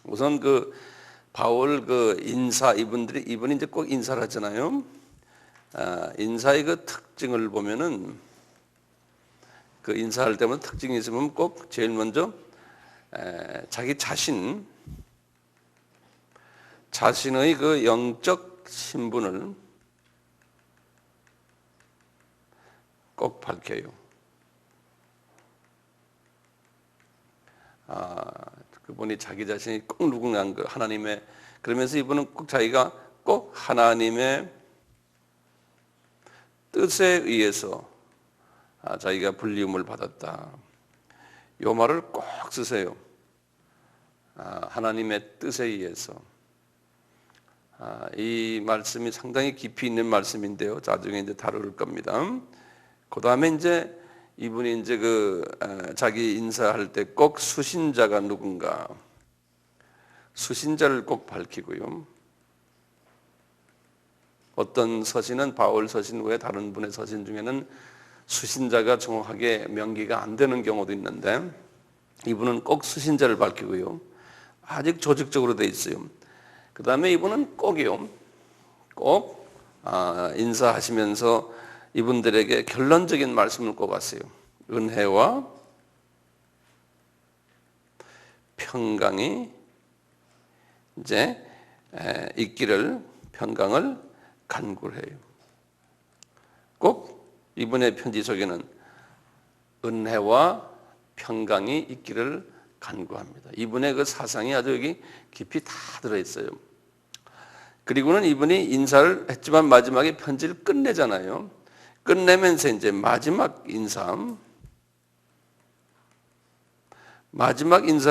우선 바울 이분이 이제 꼭 인사를 하잖아요. 인사의 그 특징을 보면은 그 인사할 때마다 특징이 있으면 꼭 제일 먼저 자기 자신의 그 영적 신분을 꼭 밝혀요. 그분이 자기 자신이 꼭 누군가인 거 하나님의, 그러면서 이분은 꼭 자기가 꼭 하나님의 뜻에 의해서 자기가 불리움을 받았다. 이 말을 꼭 쓰세요. 하나님의 뜻에 의해서. 이 말씀이 상당히 깊이 있는 말씀인데요. 나중에 이제 다룰 겁니다. 그 다음에 이제 이분이 이제 자기 인사할 때 꼭 수신자가 누군가, 수신자를 꼭 밝히고요. 어떤 서신은 바울 서신 외에 다른 분의 서신 중에는 수신자가 정확하게 명기가 안 되는 경우도 있는데 이분은 꼭 수신자를 밝히고요. 아직 조직적으로 돼 있어요. 그 다음에 이분은 꼭 인사하시면서 이분들에게 결론적인 말씀을 꼭 하세요. 은혜와 평강이 이제 평강을 간구해요. 꼭 이분의 편지 속에는 은혜와 평강이 있기를 간구합니다. 이분의 그 사상이 아주 여기 깊이 다 들어있어요. 그리고는 이분이 인사를 했지만 마지막에 편지를 끝내잖아요. 끝내면서 이제 마지막 인사를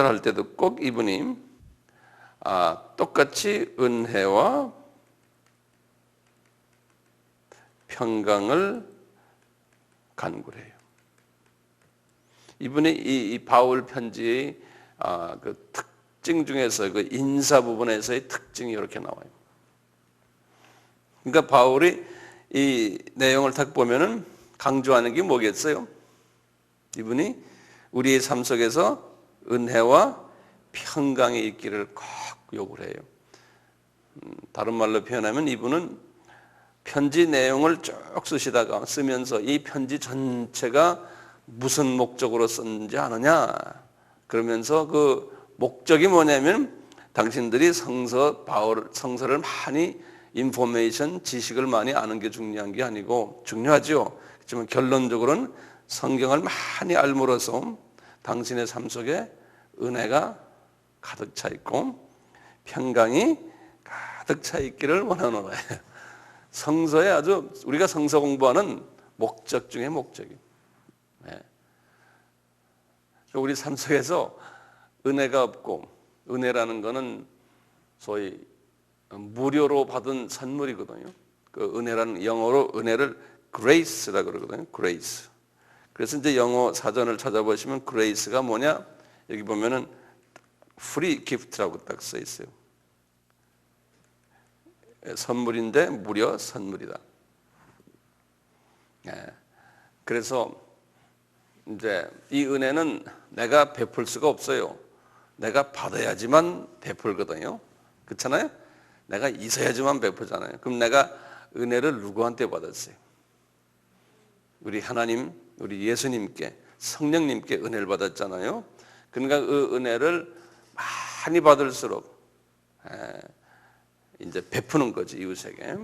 할 때도 꼭 이분이 똑같이 은혜와 평강을 간구해요. 이분이 이 바울 편지의 그 특징 중에서 그 인사 부분에서의 특징이 이렇게 나와요. 그러니까 바울이 이 내용을 딱 보면은 강조하는 게 뭐겠어요? 이분이 우리의 삶 속에서 은혜와 평강이 있기를 꼭 요구를 해요. 다른 말로 표현하면 이분은 편지 내용을 쭉 쓰면서 이 편지 전체가 무슨 목적으로 썼는지 아느냐? 그러면서 그 목적이 뭐냐면 당신들이 성서를 많이 지식을 많이 아는 게 중요한 게 아니고, 중요하죠. 그렇지만 결론적으로는 성경을 많이 알므로써 당신의 삶 속에 은혜가 가득 차 있고 평강이 가득 차 있기를 원하는 거예요. 성서에 아주 우리가 성서 공부하는 목적 중에 목적이에요. 우리 삶 속에서 은혜가 없고, 은혜라는 것은 소위 무료로 받은 선물이거든요. 그 은혜라는 영어로 은혜를 grace라고 그러거든요. grace. 그래서 이제 영어 사전을 찾아보시면 grace가 뭐냐? 여기 보면은 free gift라고 딱 써 있어요. 선물인데 무료 선물이다. 그래서 이제 이 은혜는 내가 베풀 수가 없어요. 내가 받아야지만 베풀거든요. 그렇잖아요? 내가 있어야지만 베풀잖아요. 그럼 내가 은혜를 누구한테 받았어요? 우리 하나님, 우리 예수님께, 성령님께 은혜를 받았잖아요. 그러니까 그 은혜를 많이 받을수록 이제 베푸는 거지, 이웃에게.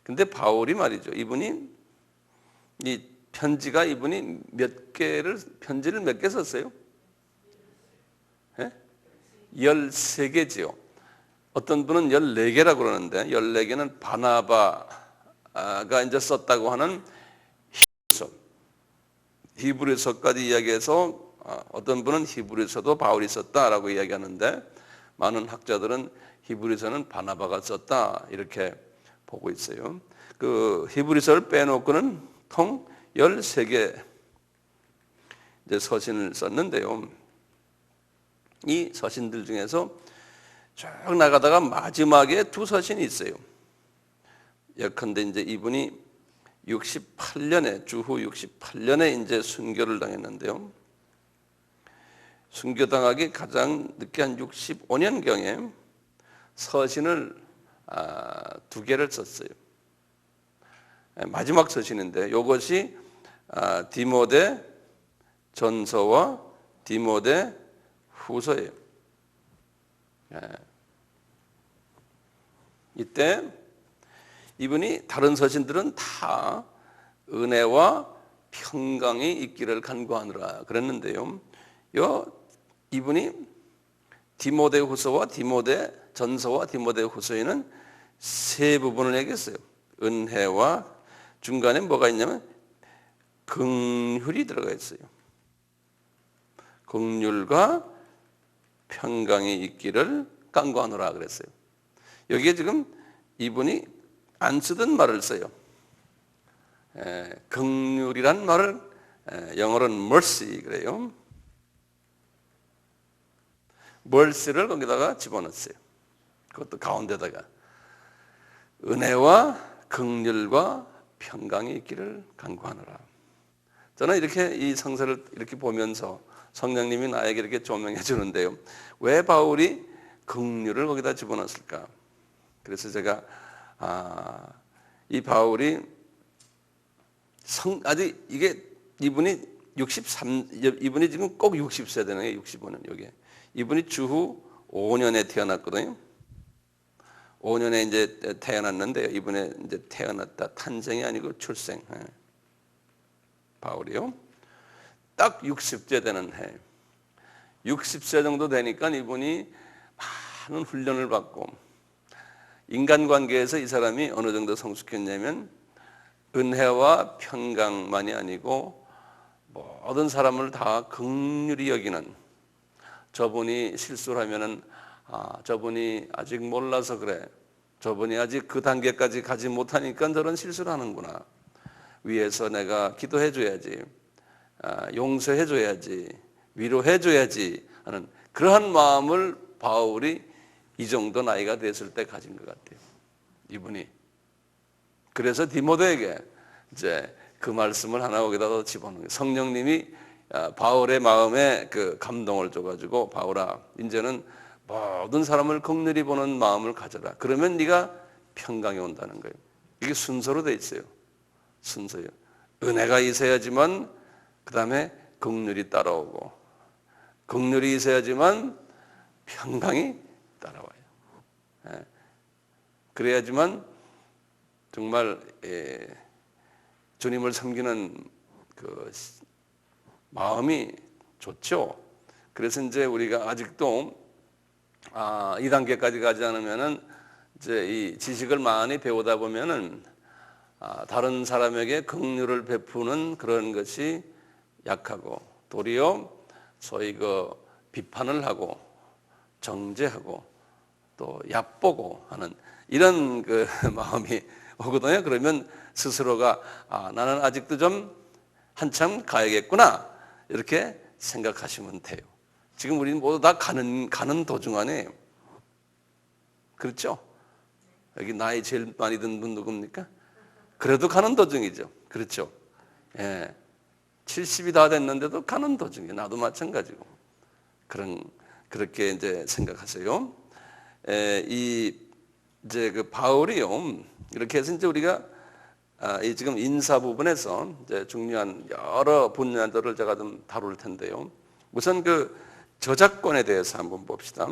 근데 바울이 말이죠. 이분이 편지를 몇 개 썼어요? 13개지요. 어떤 분은 14개라고 그러는데 14개는 바나바가 이제 썼다고 하는 히브리서까지 이야기해서 어떤 분은 히브리서도 바울이 썼다라고 이야기하는데 많은 학자들은 히브리서는 바나바가 썼다 이렇게 보고 있어요. 그 히브리서를 빼놓고는 통 13개 이제 서신을 썼는데요. 이 서신들 중에서 쭉 나가다가 마지막에 두 서신이 있어요. 예컨대 이제 이분이 주후 68년에 이제 순교를 당했는데요. 순교당하기 가장 늦게 한 65년경에 서신을 2개를 썼어요. 마지막 서신인데 이것이 디모데 전서와 디모데 후서예요. 이때 이분이 다른 서신들은 다 은혜와 평강이 있기를 간구하느라 그랬는데요. 이분이 디모데 후서와 디모데 전서와 디모데 후서에는 세 부분을 얘기했어요. 은혜와 중간에 뭐가 있냐면 긍휼이 들어가 있어요. 긍휼과 평강이 있기를 간구하노라 그랬어요. 여기에 지금 이분이 안 쓰던 말을 써요. 긍휼이란 말을 영어로는 mercy 그래요. mercy를 거기다가 집어넣었어요. 그것도 가운데다가 은혜와 긍휼과 평강이 있기를 간구하노라. 저는 이렇게 이 성서를 이렇게 보면서 성령님이 나에게 이렇게 조명해 주는데요. 왜 바울이 긍휼을 거기다 집어넣었을까? 그래서 제가 이 바울이 아직 이게 이분이 지금 꼭 60세 되는 게 65년 여기에. 이분이 주후 5년에 태어났거든요. 5년에 이제 태어났는데요. 이번에 이제 태어났다. 탄생이 아니고 출생. 바울이요. 딱 60세 되는 해. 60세 정도 되니까 이분이 많은 훈련을 받고 인간관계에서 이 사람이 어느 정도 성숙했냐면 은혜와 평강만이 아니고 모든 사람을 다 긍휼히 여기는, 저분이 실수를 하면은 저분이 아직 몰라서 그래, 저분이 아직 그 단계까지 가지 못하니까 저런 실수를 하는구나, 위에서 내가 기도해 줘야지, 용서해 줘야지, 위로해 줘야지 하는 그러한 마음을 바울이 이 정도 나이가 됐을 때 가진 것 같아요, 이분이. 그래서 디모데에게 이제 그 말씀을 하나 거기다 더 집어넣은 거예요. 성령님이 바울의 마음에 그 감동을 줘가지고, 바울아, 이제는 모든 사람을 긍휼히 보는 마음을 가져라. 그러면 네가 평강이 온다는 거예요. 이게 순서로 돼 있어요. 순서요. 은혜가 있어야지만 그 다음에 긍휼이 따라오고, 긍휼이 있어야지만 평강이 따라와요. 그래야지만 정말 주님을 섬기는 그 마음이 좋죠. 그래서 이제 우리가 아직도 이 단계까지 가지 않으면은 이제 이 지식을 많이 배우다 보면은 다른 사람에게 긍휼을 베푸는 그런 것이 약하고, 도리어 소위 그 비판을 하고 정죄하고 또 얕보고 하는 이런 그 마음이 오거든요. 그러면 스스로가 나는 아직도 좀 한참 가야겠구나, 이렇게 생각하시면 돼요. 지금 우리는 모두 다 가는 도중 아니에요. 그렇죠? 여기 나이 제일 많이 든 분 누굽니까? 그래도 가는 도중이죠. 그렇죠? 70이 다 됐는데도 가는 도중이에요. 나도 마찬가지고. 그렇게 이제 생각하세요. 이제 그 바울이요. 이렇게 해서 이제 우리가 이 지금 인사 부분에서 이제 중요한 여러 분야들을 제가 좀 다룰 텐데요. 우선 그 저작권에 대해서 한번 봅시다.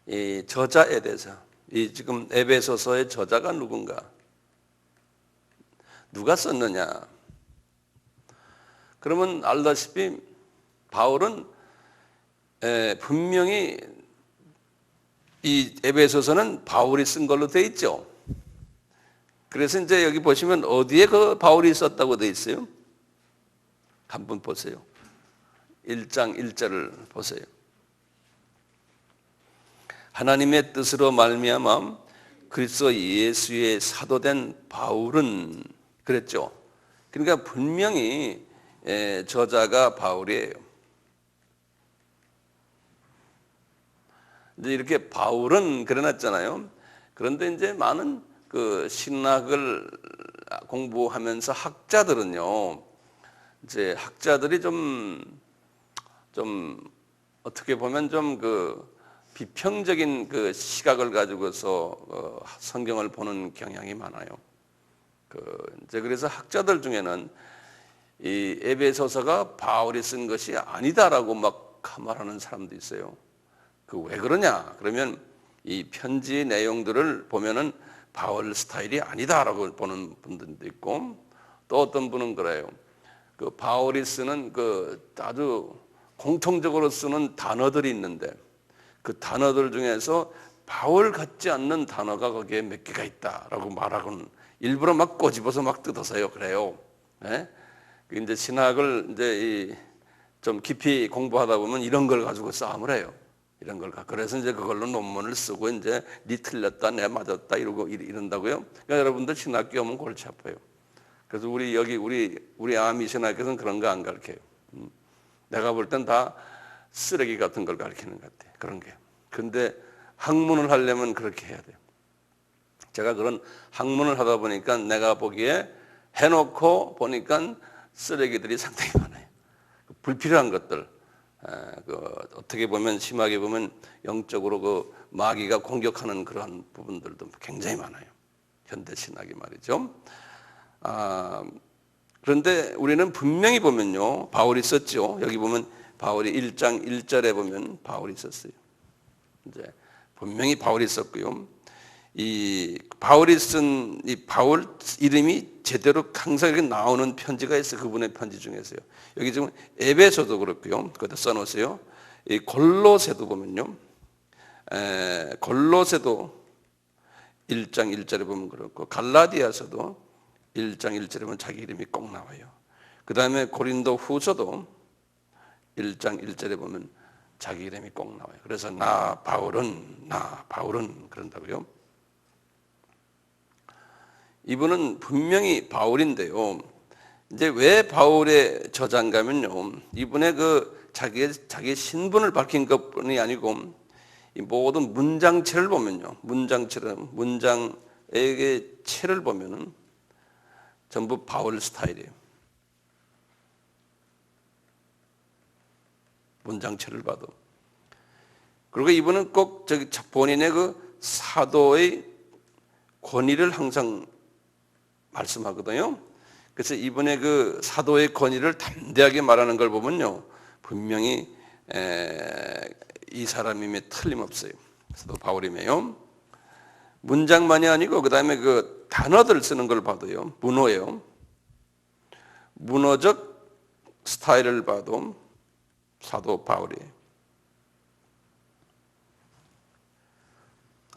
이 저자에 대해서, 이 지금 에베소서의 저자가 누군가, 누가 썼느냐? 그러면 알다시피 바울은 분명히 이 에베소서는 바울이 쓴 걸로 돼 있죠. 그래서 이제 여기 보시면 어디에 그 바울이 썼다고 돼 있어요? 한번 보세요. 1장 1절을 보세요. 하나님의 뜻으로 말미암아 그리스도 예수의 사도된 바울은, 그랬죠. 그러니까 분명히 저자가 바울이에요. 이제 이렇게 바울은 그래놨잖아요. 그런데 이제 많은 그 신학을 공부하면서 학자들은요, 이제 학자들이 좀 좀 어떻게 보면 좀 그 비평적인 그 시각을 가지고서 성경을 보는 경향이 많아요. 이제 그래서 학자들 중에는 이 에베소서가 바울이 쓴 것이 아니다라고 막 말하는 사람도 있어요. 왜 그러냐? 그러면 이 편지 내용들을 보면은 바울 스타일이 아니다라고 보는 분들도 있고, 또 어떤 분은 그래요. 바울이 쓰는 아주 공통적으로 쓰는 단어들이 있는데 그 단어들 중에서 바울 같지 않는 단어가 거기에 몇 개가 있다라고 말하고는 일부러 막 꼬집어서 막 뜯어서요. 그래요. 예? 이제 신학을 이제 좀 깊이 공부하다 보면 이런 걸 가지고 싸움을 해요. 이런 걸 그래서 이제 그걸로 논문을 쓰고 이제 니 틀렸다, 내 맞았다 이러고 이런다고요. 그러니까 여러분들 신학교 오면 골치 아파요. 그래서 우리 아미 신학교에서는 그런 거 안 가르쳐요. 내가 볼 땐 다 쓰레기 같은 걸 가르치는 것 같아요. 그런 게. 근데 학문을 하려면 그렇게 해야 돼요. 제가 그런 학문을 하다 보니까 내가 보기에 해놓고 보니까 쓰레기들이 상당히 많아요. 불필요한 것들. 어떻게 보면 심하게 보면 영적으로 마귀가 공격하는 그러한 부분들도 굉장히 많아요. 현대 신학이 말이죠. 그런데 우리는 분명히 보면요, 바울이 썼죠. 여기 보면 바울이 1장 1절에 보면 바울이 썼어요. 이제 분명히 바울이 썼고요. 이 바울이 쓴 이 바울 이름이 제대로 항상 이렇게 나오는 편지가 있어요. 그분의 편지 중에서요. 여기 지금 에베소도 그렇고요. 거기다 써놓으세요. 이 골로새도 보면요. 골로새도 1장 1절에 보면 그렇고 갈라디아서도 1장 1절에 보면 자기 이름이 꼭 나와요. 그 다음에 고린도 후서도 1장 1절에 보면 자기 이름이 꼭 나와요. 그래서 나 바울은 그런다고요. 이분은 분명히 바울인데요. 이제 왜 바울의 저자인가면요. 이분의 자기의 신분을 밝힌 것뿐이 아니고 이 모든 문장체를 보면요. 문장의 체를 보면은 전부 바울 스타일이에요. 문장체를 봐도. 그리고 이분은 꼭 본인의 사도의 권위를 항상 말씀하거든요. 그래서 이분의 사도의 권위를 담대하게 말하는 걸 보면요. 분명히 이 사람임에 틀림없어요. 사도 바울이며요. 문장만이 아니고 그 다음에 단어들 쓰는 걸 봐도요. 문어예요. 문어적 스타일을 봐도 사도 바울이에요.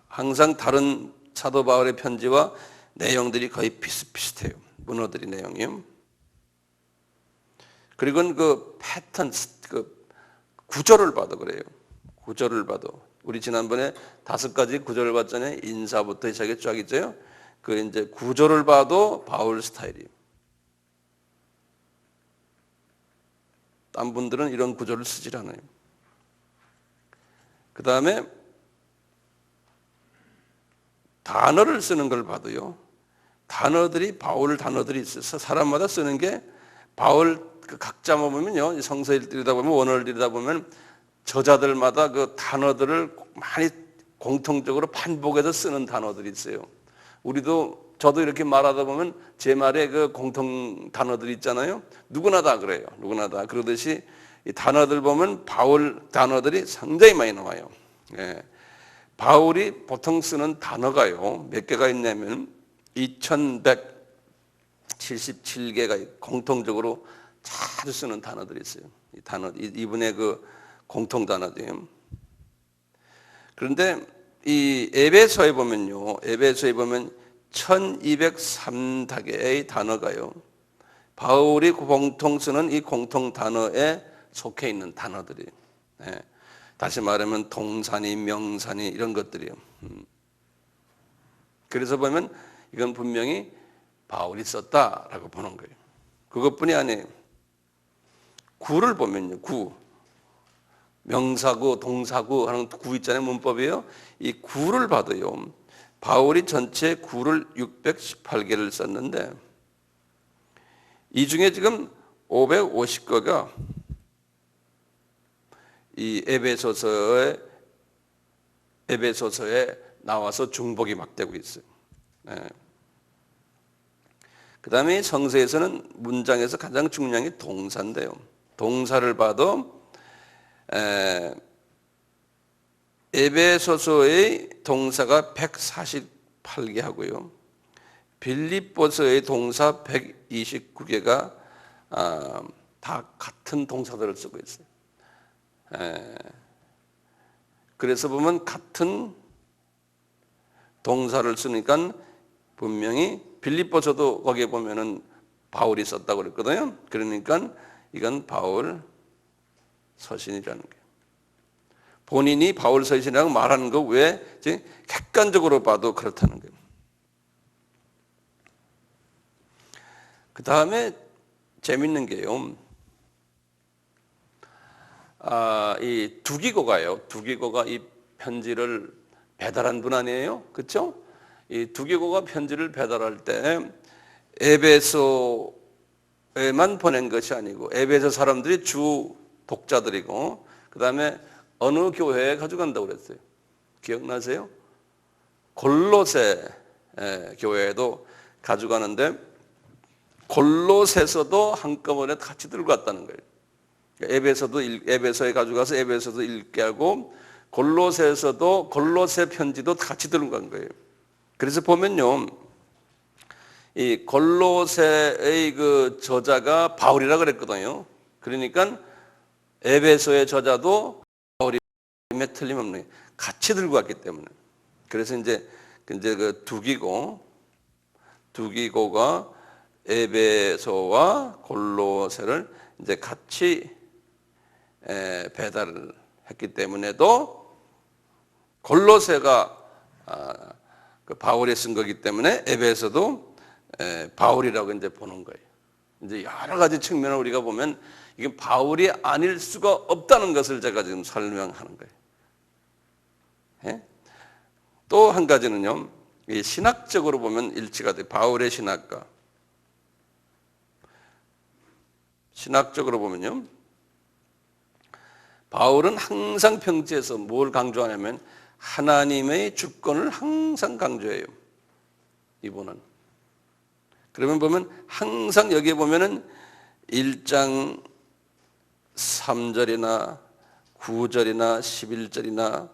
항상 다른 사도 바울의 편지와 내용들이 거의 비슷비슷해요. 문어들이 내용이요. 그리고 패턴, 구절을 봐도 그래요. 구절을 봐도. 우리 지난번에 5가지 구절을 봤잖아요. 인사부터 시작해 쫙 있죠. 이제 구절을 봐도 바울 스타일이에요. 딴 분들은 이런 구절을 쓰질 않아요. 그 다음에 단어를 쓰는 걸 봐도요. 바울 단어들이 있어서 사람마다 쓰는 게 바울 각자 보면요. 성서를 들여다보면 원어를 들여다보면 저자들마다 단어들을 많이 공통적으로 반복해서 쓰는 단어들이 있어요. 저도 이렇게 말하다 보면 제 말에 공통 단어들이 있잖아요. 누구나 다 그래요. 누구나 다. 그러듯이 이 단어들 보면 바울 단어들이 상당히 많이 나와요. 예. 바울이 보통 쓰는 단어가요. 몇 개가 있냐면 2177개가 공통적으로 자주 쓰는 단어들이 있어요. 이분의 공통 단어들이에요. 그런데 이 에베소에 보면 1203개의 단어가요. 바울이 공통 쓰는 이 공통 단어에 속해 있는 단어들이에요. 네. 다시 말하면 동사니 명사니 이런 것들이요. 그래서 보면 이건 분명히 바울이 썼다라고 보는 거예요. 그것뿐이 아니에요. 구를 보면요. 구. 명사구, 동사구 하는 구 있잖아요. 문법이요. 이 구를 봐도요. 바울이 전체 구를 618개를 썼는데 이 중에 지금 550개가 이 에베소서에 나와서 중복이 막 되고 있어요. 그 다음에 성서에서는 문장에서 가장 중요한 게 동사인데요. 동사를 봐도 에베소서의 동사가 148개 하고요. 빌립보서의 동사 129개가 다 같은 동사들을 쓰고 있어요. 그래서 보면 같은 동사를 쓰니까 분명히 빌립보서도 거기에 보면은 바울이 썼다고 그랬거든요. 그러니까 이건 바울 서신이라는 거예요. 본인이 바울 서신이라고 말하는 거 왜 객관적으로 봐도 그렇다는 거예요. 그 다음에 재밌는 게요. 이 두기고가 이 편지를 배달한 분 아니에요? 그렇죠? 이 두기고가 편지를 배달할 때 에베소에만 보낸 것이 아니고 에베소 사람들이 주 독자들이고 그 다음에 어느 교회에 가져간다고 그랬어요? 기억나세요? 골로새 교회에도 가져가는데 골로새서도 한꺼번에 같이 들고 갔다는 거예요. 에베소에 가져가서 에베소도 읽게 하고 골로새에서도 골로새 편지도 같이 들고 간 거예요. 그래서 보면요, 이 골로새의 그 저자가 바울이라 그랬거든요. 그러니까 에베소의 저자도 바울임에 틀림없는 거예요. 같이 들고 갔기 때문에. 그래서 이제 그 두기고가 에베소와 골로새를 이제 같이 배달을 했기 때문에도 골로새가 그 바울이 쓴 거기 때문에 에베소도 바울이라고 이제 보는 거예요. 이제 여러 가지 측면을 우리가 보면 이게 바울이 아닐 수가 없다는 것을 제가 지금 설명하는 거예요. 또 한 가지는요, 이 신학적으로 보면 일치가 돼요. 바울의 신학과. 신학적으로 보면요, 바울은 항상 편지에서 뭘 강조하냐면 하나님의 주권을 항상 강조해요. 이분은. 그러면 보면 항상 여기에 보면은 1장 3절이나 9절이나 11절이나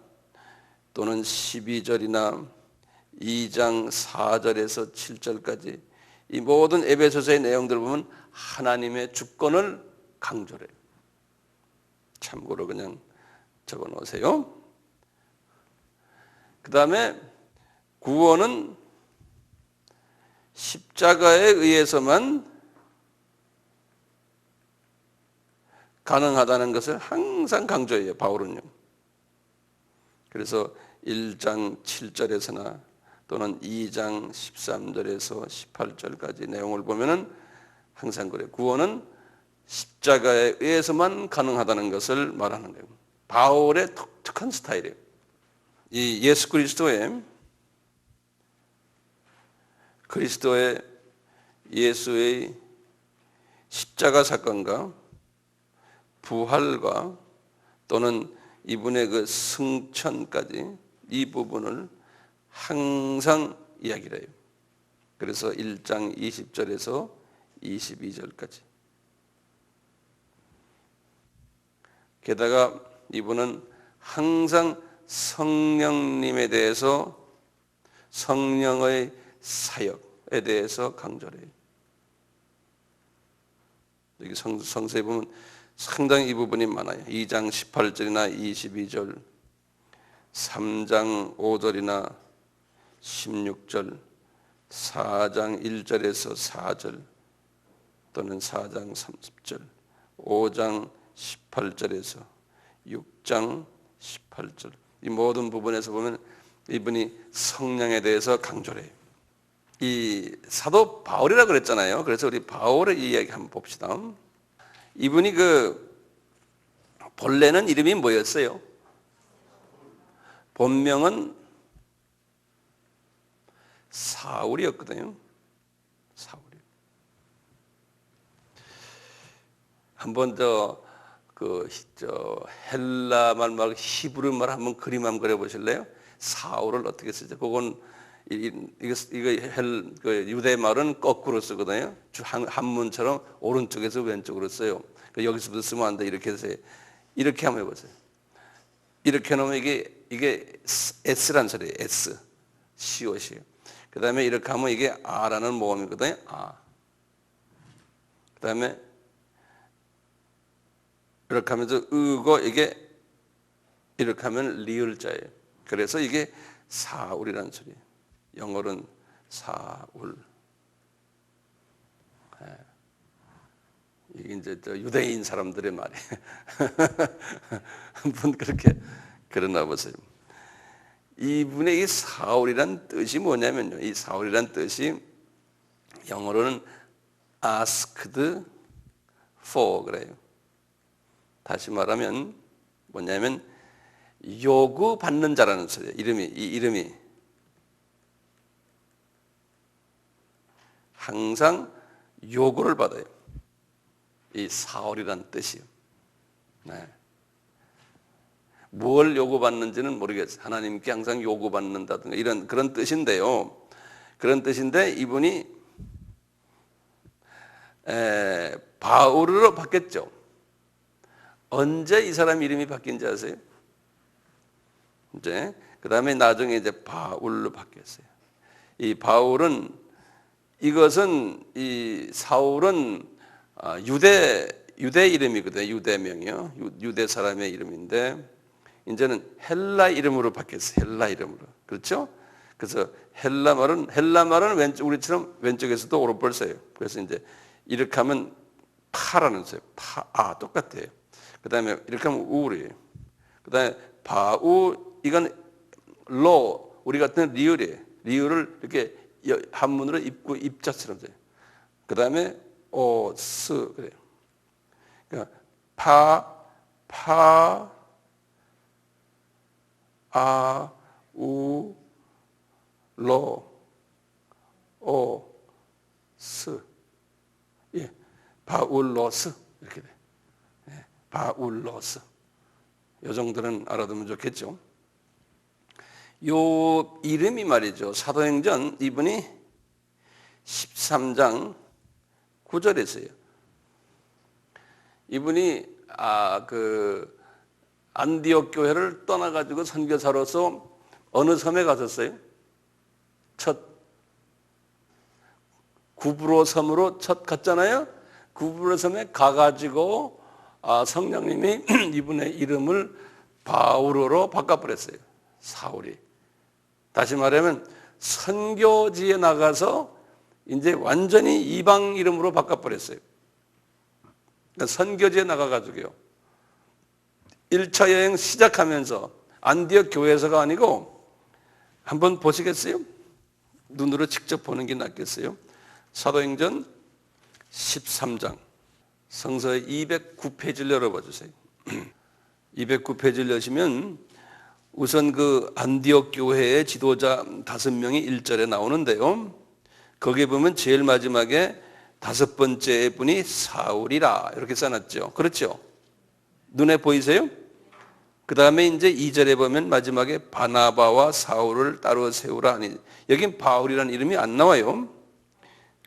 또는 12절이나 2장 4절에서 7절까지 이 모든 에베소서의 내용들을 보면 하나님의 주권을 강조해요. 참고로 그냥 적어 놓으세요. 그 다음에 구원은 십자가에 의해서만 가능하다는 것을 항상 강조해요. 바울은요. 그래서 1장 7절에서나 또는 2장 13절에서 18절까지 내용을 보면은 항상 그래요. 구원은 십자가에 의해서만 가능하다는 것을 말하는 거예요. 바울의 독특한 스타일이에요. 이 예수 그리스도의 예수의 십자가 사건과 부활과 또는 이분의 그 승천까지 이 부분을 항상 이야기를 해요. 그래서 1장 20절에서 22절까지. 게다가 이분은 항상 성령님에 대해서 성령의 사역에 대해서 강조를 해요. 여기 성서에 보면 상당히 이 부분이 많아요. 2장 18절이나 22절, 3장 5절이나 16절, 4장 1절에서 4절 또는 4장 30절, 5장 18절에서 6장 18절 이 모든 부분에서 보면 이분이 성령에 대해서 강조를 해요. 이 사도 바울이라고 그랬잖아요. 그래서 우리 바울의 이야기 한번 봅시다. 이분이 그 본래는 이름이 뭐였어요? 본명은 사울이었거든요. 사울이. 한번 헬라 말 말고 히브리 말 한번 그림 한번 그려 보실래요? 사울을 어떻게 쓰죠? 그건 그 유대 말은 거꾸로 쓰거든요. 한문처럼 오른쪽에서 왼쪽으로 써요. 여기서부터 쓰면 안 돼. 이렇게 해서 이렇게 한번 해보세요. 이렇게 놓으면 이게 S란 소리예요. S, COC. 그 다음에 이렇게 하면 이게 R라는 모음이거든요. 아. 그 다음에 이렇게 하면서 으고 이게 이렇게 하면 리을자예요. 그래서 이게 사울이라는 소리예요. 영어로는 사울. 이게 이제 유대인 사람들의 말이에요. 한번 그렇게 그러나 보세요. 이분의 이 사울이란 뜻이 뭐냐면요. 이 사울이란 뜻이 영어로는 asked for 그래요. 다시 말하면 뭐냐면 요구받는 자라는 소리예요. 이 이름이 항상 요구를 받아요. 이 사울이란 뜻이요. 네. 뭘 요구받는지는 모르겠어요. 하나님께 항상 요구받는다든가 이런 그런 뜻인데요. 그런 뜻인데 이분이 바울로 바뀌었죠. 언제 이 사람 이름이 바뀐지 아세요? 이제 그 다음에 나중에 이제 바울로 바뀌었어요. 이 바울은 이것은 이 사울은 유대 이름이거든요. 유대명이요. 유대 사람의 이름인데 이제는 헬라 이름으로 바뀌었어요. 헬라 이름으로. 그렇죠? 그래서 헬라 말은 왼쪽 우리처럼 왼쪽에서도 오른볼 써요. 그래서 이제 이렇게 하면 파라는 써요. 똑같아요. 그다음에 이렇게 하면 우울이에요. 그다음에 바우 이건 로 우리 같은 리을이에요. 리을을 이렇게 한문으로 입자처럼 써요. 그다음에 스 그래요. 그러니까 스 예, 바울로스 이렇게 돼. 예, 바울로스. 요 정도는 알아두면 좋겠죠. 요 이름이 말이죠. 사도행전 이분이 13장 9절에 있어요. 이분이 안디옥 교회를 떠나가지고 선교사로서 어느 섬에 갔었어요? 구브로 섬으로 첫 갔잖아요. 구브로 섬에 가가지고 성령님이 이분의 이름을 바울로 바꿔버렸어요. 사울이. 다시 말하면 선교지에 나가서 이제 완전히 이방 이름으로 바꿔버렸어요. 그러니까 선교지에 나가가지고요. 1차 여행 시작하면서 안디옥 교회에서가 아니고 한번 보시겠어요? 눈으로 직접 보는 게 낫겠어요? 사도행전 13장 성서의 209페이지를 열어봐 주세요. 209페이지를 여시면 우선 그 안디옥 교회의 지도자 5명이 1절에 나오는데요. 거기에 보면 제일 마지막에 5번째 분이 사울이라 이렇게 써놨죠. 그렇죠? 눈에 보이세요? 그 다음에 이제 2절에 보면 마지막에 바나바와 사울을 따로 세우라 하니 여긴 바울이라는 이름이 안 나와요.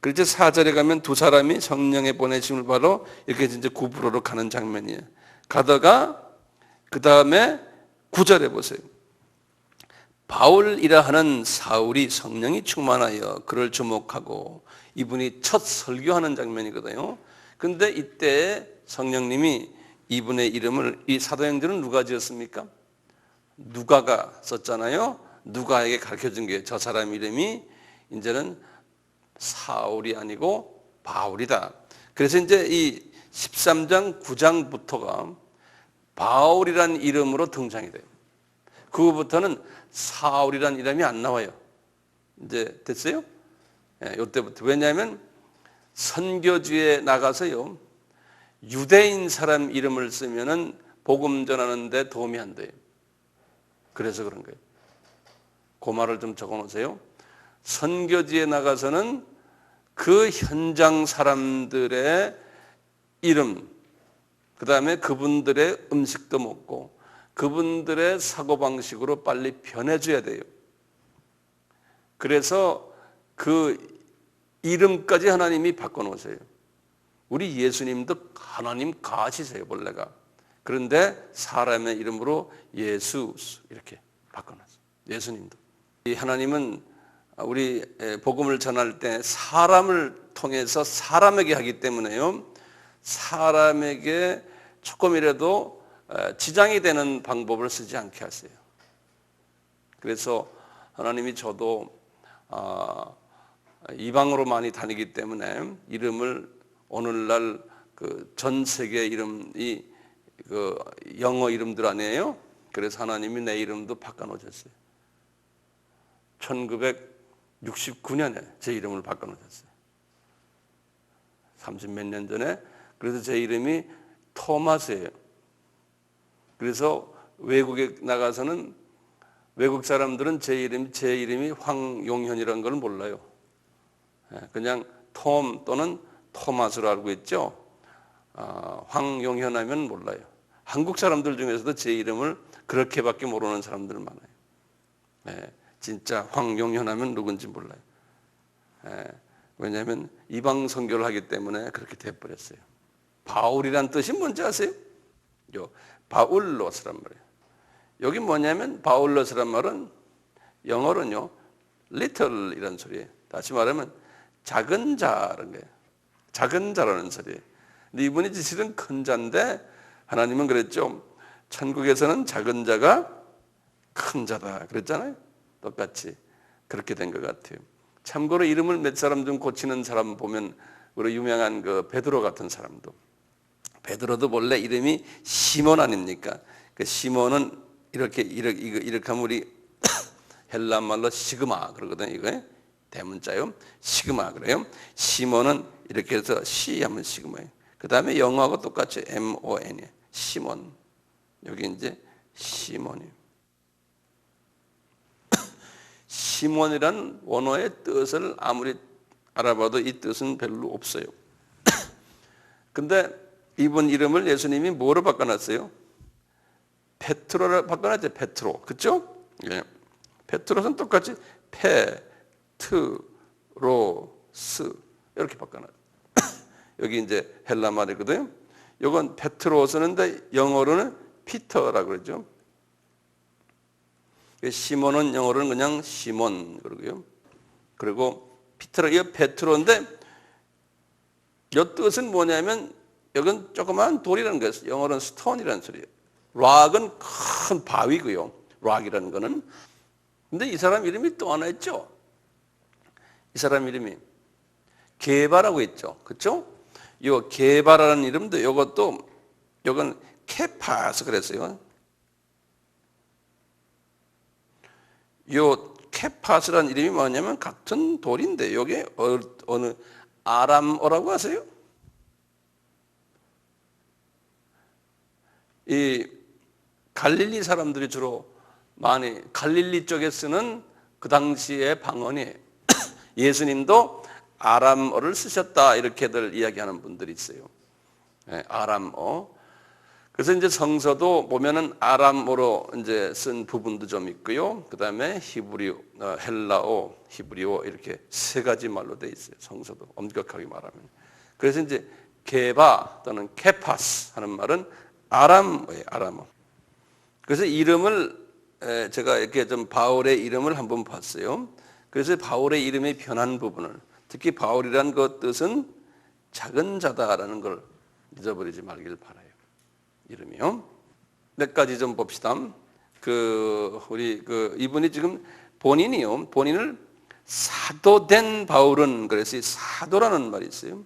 그래서 4절에 가면 두 사람이 성령의 보내심을 받아 이렇게 이제 구브로로 가는 장면이에요. 가다가 그 다음에 9절에 보세요. 바울이라 하는 사울이 성령이 충만하여 그를 주목하고 이분이 첫 설교하는 장면이거든요. 근데 이때 성령님이 이분의 이름을 이 사도행전은 누가 지었습니까? 누가가 썼잖아요. 누가에게 가르쳐준 게 저 사람 이름이 이제는 사울이 아니고 바울이다. 그래서 이제 이 13장 9장부터가 바울이라는 이름으로 등장이 돼요. 그거부터는 사울이라는 이름이 안 나와요. 이제 됐어요? 예, 이때부터. 왜냐하면 선교지에 나가서요. 유대인 사람 이름을 쓰면은 복음 전하는데 도움이 안 돼요. 그래서 그런 거예요. 그 말을 좀 적어 놓으세요. 선교지에 나가서는 그 현장 사람들의 이름을 그 다음에 그분들의 음식도 먹고 그분들의 사고방식으로 빨리 변해줘야 돼요. 그래서 그 이름까지 하나님이 바꿔놓으세요. 우리 예수님도 하나님 가시세요, 본래가. 그런데 사람의 이름으로 예수 이렇게 바꿔놨어요. 예수님도. 이 하나님은 우리 복음을 전할 때 사람을 통해서 사람에게 하기 때문에요. 사람에게 조금이라도 지장이 되는 방법을 쓰지 않게 하세요. 그래서 하나님이 저도 이방으로 많이 다니기 때문에 이름을 오늘날 그 전 세계 이름이 그 영어 이름들 아니에요. 그래서 하나님이 내 이름도 바꿔놓으셨어요. 1969년에 제 이름을 바꿔놓으셨어요. 30몇 년 전에. 그래서 제 이름이 토마스예요. 그래서 외국에 나가서는 외국 사람들은 제 이름이 황용현이라는 걸 몰라요. 그냥 톰 또는 토마스로 알고 있죠. 황용현 하면 몰라요. 한국 사람들 중에서도 제 이름을 그렇게밖에 모르는 사람들 많아요. 진짜 황용현 하면 누군지 몰라요. 왜냐하면 이방 선교를 하기 때문에 그렇게 돼버렸어요. 바울이란 뜻이 뭔지 아세요? 바울로스란 말이에요. 여기 뭐냐면 바울로스란 말은 영어로는요 little이라는 소리예요. 다시 말하면 작은 자라는 거예요. 작은 자라는 소리예요. 근데 이분이 실은 큰 자인데 하나님은 그랬죠. 천국에서는 작은 자가 큰 자다 그랬잖아요. 똑같이 그렇게 된 것 같아요. 참고로 이름을 몇 사람 좀 고치는 사람 보면 우리 유명한 그 베드로 같은 사람도, 베드로도 원래 이름이 시몬 아닙니까? 그 시몬은 이렇게 하면 우리 헬라 말로 시그마 그러거든요. 이거 대문자요. 시그마 그래요. 시몬은 이렇게 해서 시 하면 시그마예요. 그 다음에 영어하고 똑같이 MON이에요. 시몬. 여기 이제 시몬이에요. 시몬이란 원어의 뜻을 아무리 알아봐도 이 뜻은 별로 없어요. 근데 이분 이름을 예수님이 뭐로 바꿔놨어요? 페트로로 바꿔놨죠. 페트로. 그렇죠? 예. 페트로는 똑같이 페트로스 이렇게 바꿔놨어요. 여기 이제 헬라 말이거든요. 이건 페트로스인데 영어로는 피터라고 그러죠. 시몬은 영어로는 그냥 시몬 그러고요. 그리고 피터라 이 페트로인데 이 뜻은 뭐냐면 여긴 조그만 돌이라는 거예요. 영어로는 스톤이라는 소리예요. 락은 큰 바위고요. 락이라는 거는. 근데 이 사람 이름이 또 하나 있죠. 이 사람 이름이 게바라고 있죠. 그렇죠? 이 게바라는 이름도 이건 케파스 그랬어요. 이 케파스라는 이름이 뭐냐면 같은 돌인데 이게 어느 아람어라고 하세요? 이 갈릴리 사람들이 주로 많이 갈릴리 쪽에 쓰는 그 당시의 방언이에요. 예수님도 아람어를 쓰셨다 이렇게들 이야기하는 분들이 있어요. 아람어. 그래서 이제 성서도 보면은 아람어로 이제 쓴 부분도 좀 있고요. 그 다음에 히브리어, 헬라어, 히브리어 이렇게 세 가지 말로 돼 있어요. 성서도 엄격하게 말하면. 그래서 이제 게바 또는 케파스 하는 말은 아람어예요. 아람어. 그래서 이름을 제가 이렇게 좀 바울의 이름을 한번 봤어요. 그래서 바울의 이름의 변한 부분을 특히 바울이란 그 뜻은 작은 자다라는 걸 잊어버리지 말길 바라요. 이름이요. 몇 가지 좀 봅시다. 이분이 지금 본인을 사도된 바울은 그래서 사도라는 말이 있어요.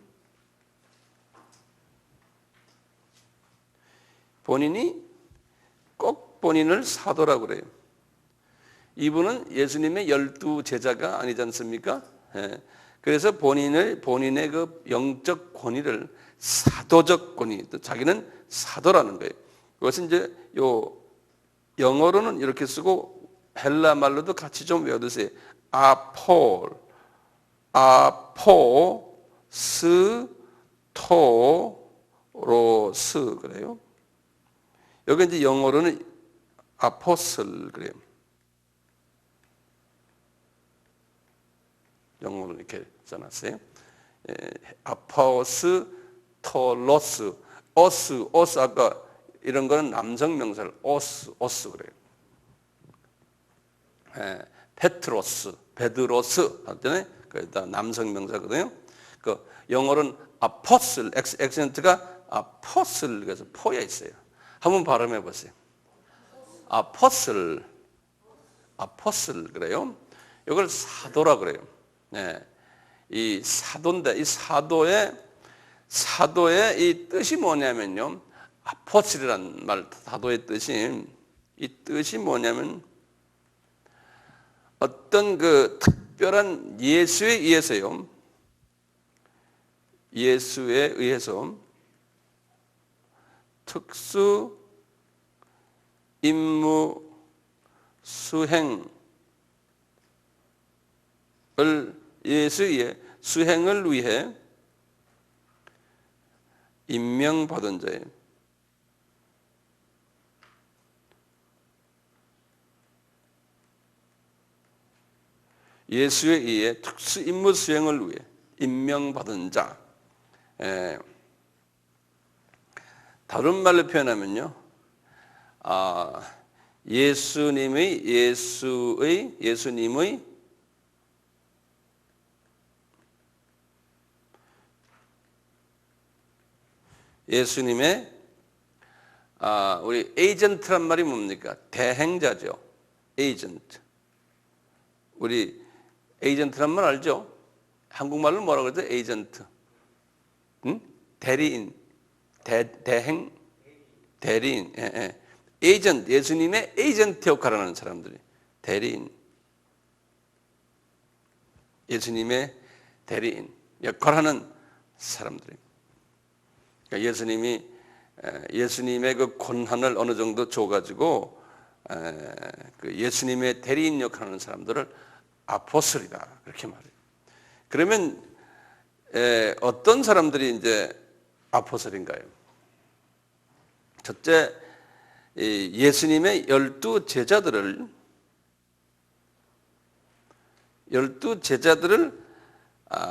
본인이 꼭 본인을 사도라고 그래요. 이분은 예수님의 12 제자가 아니지 않습니까? 그래서 본인의 그 영적 권위를 사도적 권위, 자기는 사도라는 거예요. 그것은 이제 영어로는 이렇게 쓰고 헬라 말로도 같이 좀 외워두세요. 아폴스 토 그래요. 여기 이제 영어로는 아포슬 그래요. 영어로 이렇게 써놨어요. 아포스톨로스, 오스 아까 이런 거는 남성 명사를 오스 그래요. 페트로스, 베드로스 할 때는 그다 남성 명사거든요. 그 영어로는 아포슬, 액센트가 아포슬 그래서 포에 있어요. 한번 발음해 보세요. 아포슬 그래요. 이걸 사도라 그래요. 이 사도인데 이 사도의 이 뜻이 뭐냐면요. 아포슬이란 말 사도의 뜻이 이 뜻이 뭐냐면 어떤 그 특별한 예수에 의해서요. 예수에 의해서 특수 임무 수행을 예수의 수행을 위해 임명받은 자예요. 예수에 의해 특수 임무 수행을 위해 임명받은 자. 다른 말로 표현하면요. 예수님의 우리 에이전트란 말이 뭡니까? 대행자죠. 에이전트. 우리 에이전트란 말 알죠? 한국말로 뭐라고 그러죠? 에이전트. 응? 대리인. 대행. 대리인. 에이전트. 예수님의 에이전트 역할을 하는 사람들이. 대리인. 예수님의 대리인 역할하는 사람들이. 그러니까 예수님의 그 권한을 어느 정도 줘가지고 그 예수님의 대리인 역할하는 사람들을 아포슬이다 그렇게 말해요. 그러면 어떤 사람들이 이제 아포슬인가요? 첫째, 예수님의 12제자들을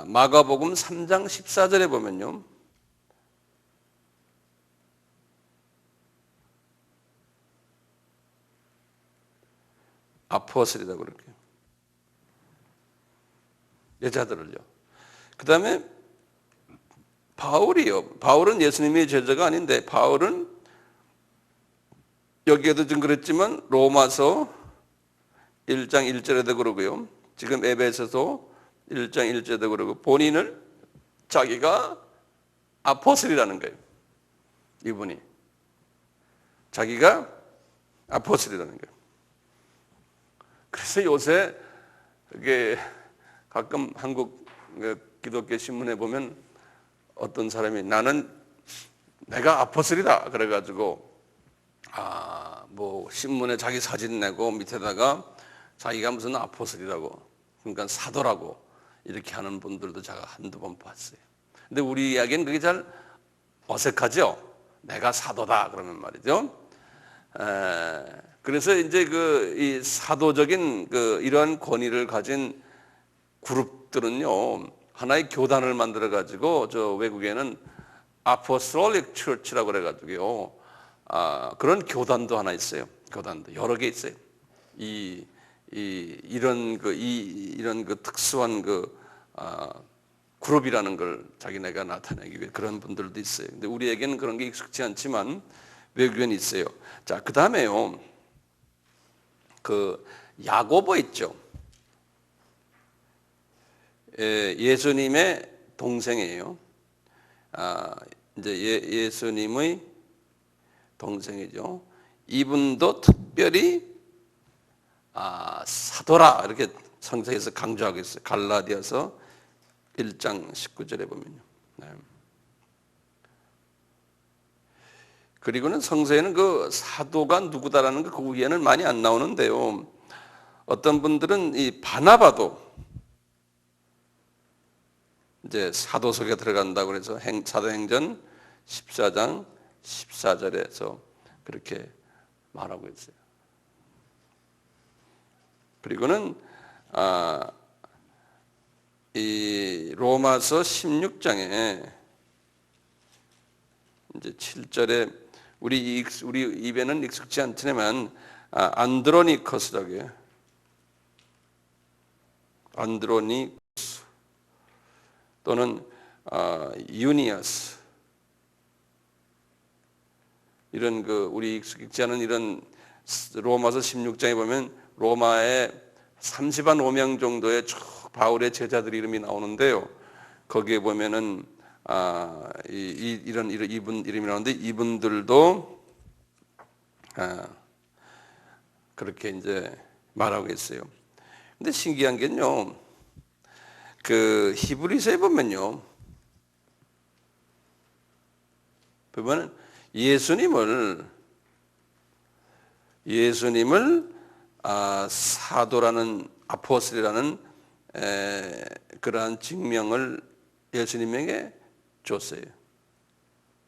마가복음 3장 14절에 보면요. 아포슬이다 그렇게. 여자들을요. 그 다음에 바울이요. 바울은 예수님의 제자가 아닌데 바울은 여기에도 좀 그랬지만 로마서 1장 1절에도 그러고요. 지금 에베소서 1장 1절에도 그러고 본인을 자기가 아포슬이라는 거예요. 이분이. 자기가 아포슬이라는 거예요. 그래서 요새 이게 가끔 한국 기독교 신문에 보면 어떤 사람이 나는 내가 아포슬이다 그래가지고 뭐 신문에 자기 사진 내고 밑에다가 자기가 무슨 아포슬이라고 그러니까 사도라고 이렇게 하는 분들도 제가 한두 번 봤어요. 근데 우리 이야기는 그게 잘 어색하죠. 내가 사도다 그러면 말이죠. 그래서 이제 이 사도적인 이러한 권위를 가진 그룹들은요 하나의 교단을 만들어 가지고 저 외국에는 아포스톨릭 처치라고 그래가지고요 그런 교단도 하나 있어요. 교단도 여러 개 있어요. 이런 특수한 그룹이라는 걸 자기네가 나타내기 위해 그런 분들도 있어요. 근데 우리에게는 그런 게 익숙치 않지만 외국에는 있어요. 자, 그 다음에요. 야고보 있죠. 예수님의 동생이에요. 이제 예수님의 동생이죠. 이분도 특별히 사도라 이렇게 성서에서 강조하고 있어요. 갈라디아서 1장 19절에 보면요. 네. 그리고는 성서에는 그 사도가 누구다라는 거 그 위에는 많이 안 나오는데요. 어떤 분들은 이 바나바도 이제 사도 속에 들어간다고 해서 사도행전 14장 14절에서 그렇게 말하고 있어요. 그리고는 이 로마서 16장에 이제 7절에 우리 입에는 익숙지 않지만 안드로니커스라고 해요. 안드로니쿠스 또는 유니어스, 이런 우리 익숙지 않은 이런 로마서 16장에 보면 로마의 30한 5명 정도의 쭉 바울의 제자들 이름이 나오는데요. 거기에 보면은 이런 이분 이름이 나오는데, 이분들도 그렇게 이제 말하고 있어요. 근데 신기한 게요, 히브리서에 보면요, 예수님을 사도라는, 아포스토리라는 그러한 증명을 예수님에게 줬어요.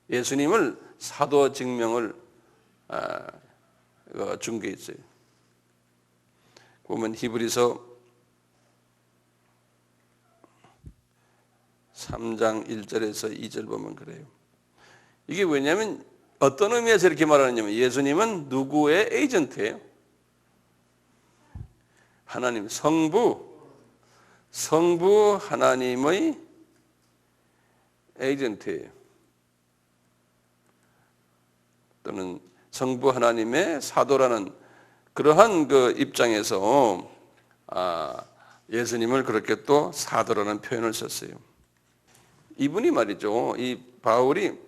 예수님을 사도 증명을 준 게 있어요. 보면 히브리서 3장 1절에서 2절 보면 그래요. 이게 왜냐하면 어떤 의미에서 이렇게 말하느냐면, 예수님은 누구의 에이전트예요? 하나님, 성부 하나님의 에이전트예요. 또는 성부 하나님의 사도라는 그러한 입장에서 예수님을 그렇게 또 사도라는 표현을 썼어요. 이분이 말이죠, 이 바울이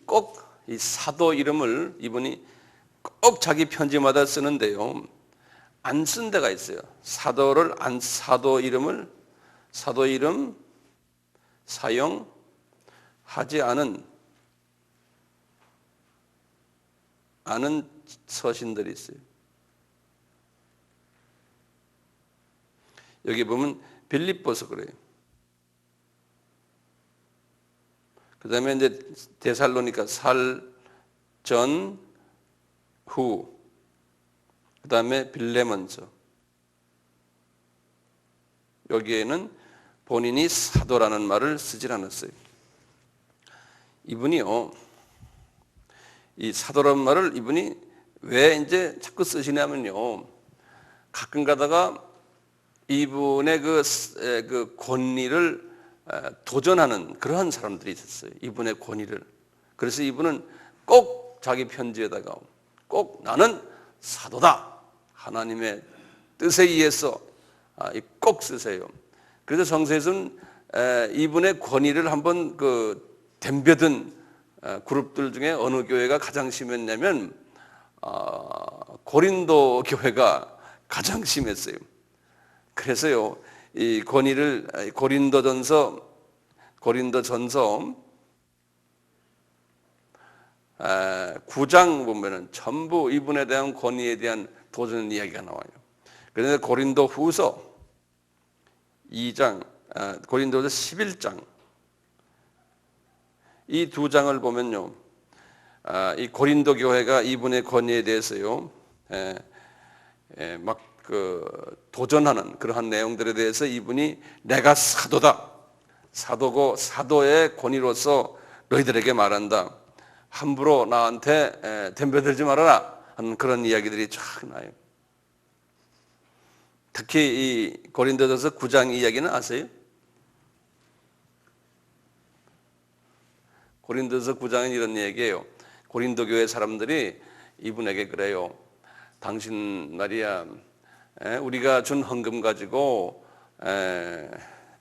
꼭 이 사도 이름을 이분이 꼭 자기 편지마다 쓰는데요, 안 쓴 데가 있어요. 사도 이름 사용하지 않은 서신들이 있어요. 여기 보면 빌립보서 그래요. 그 다음에 이제 데살로니가 살 전 후, 그 다음에 빌레몬서. 여기에는 본인이 사도라는 말을 쓰질 않았어요. 이분이요, 이 사도라는 말을 이분이 왜 이제 자꾸 쓰시냐면요, 가끔 가다가 이분의 그 권위를 도전하는 그러한 사람들이 있었어요. 이분의 권위를. 그래서 이분은 꼭 자기 편지에다가 꼭 나는 사도다, 하나님의 뜻에 의해서 꼭 쓰세요. 그래서 성서에서는 이분의 권위를 한번 덤벼든 그룹들 중에 어느 교회가 가장 심했냐면 고린도 교회가 가장 심했어요. 그래서요, 이 권위를 고린도전서 9장 보면은 전부 이분에 대한 권위에 대한 도전 이야기가 나와요. 그런데 고린도 후서 2장, 고린도서 11장, 이 두 장을 보면요, 이 고린도 교회가 이분의 권위에 대해서요, 막 도전하는 그러한 내용들에 대해서 이분이 내가 사도다, 사도고 사도의 권위로서 너희들에게 말한다, 함부로 나한테 덤벼들지 말아라 하는 그런 이야기들이 쫙 나요. 특히 이 고린도전서 9장 이야기는 아세요? 고린도전서 9장은 이런 얘기예요. 고린도 교회 사람들이 이분에게 그래요. 당신 말이야, 우리가 준 헌금 가지고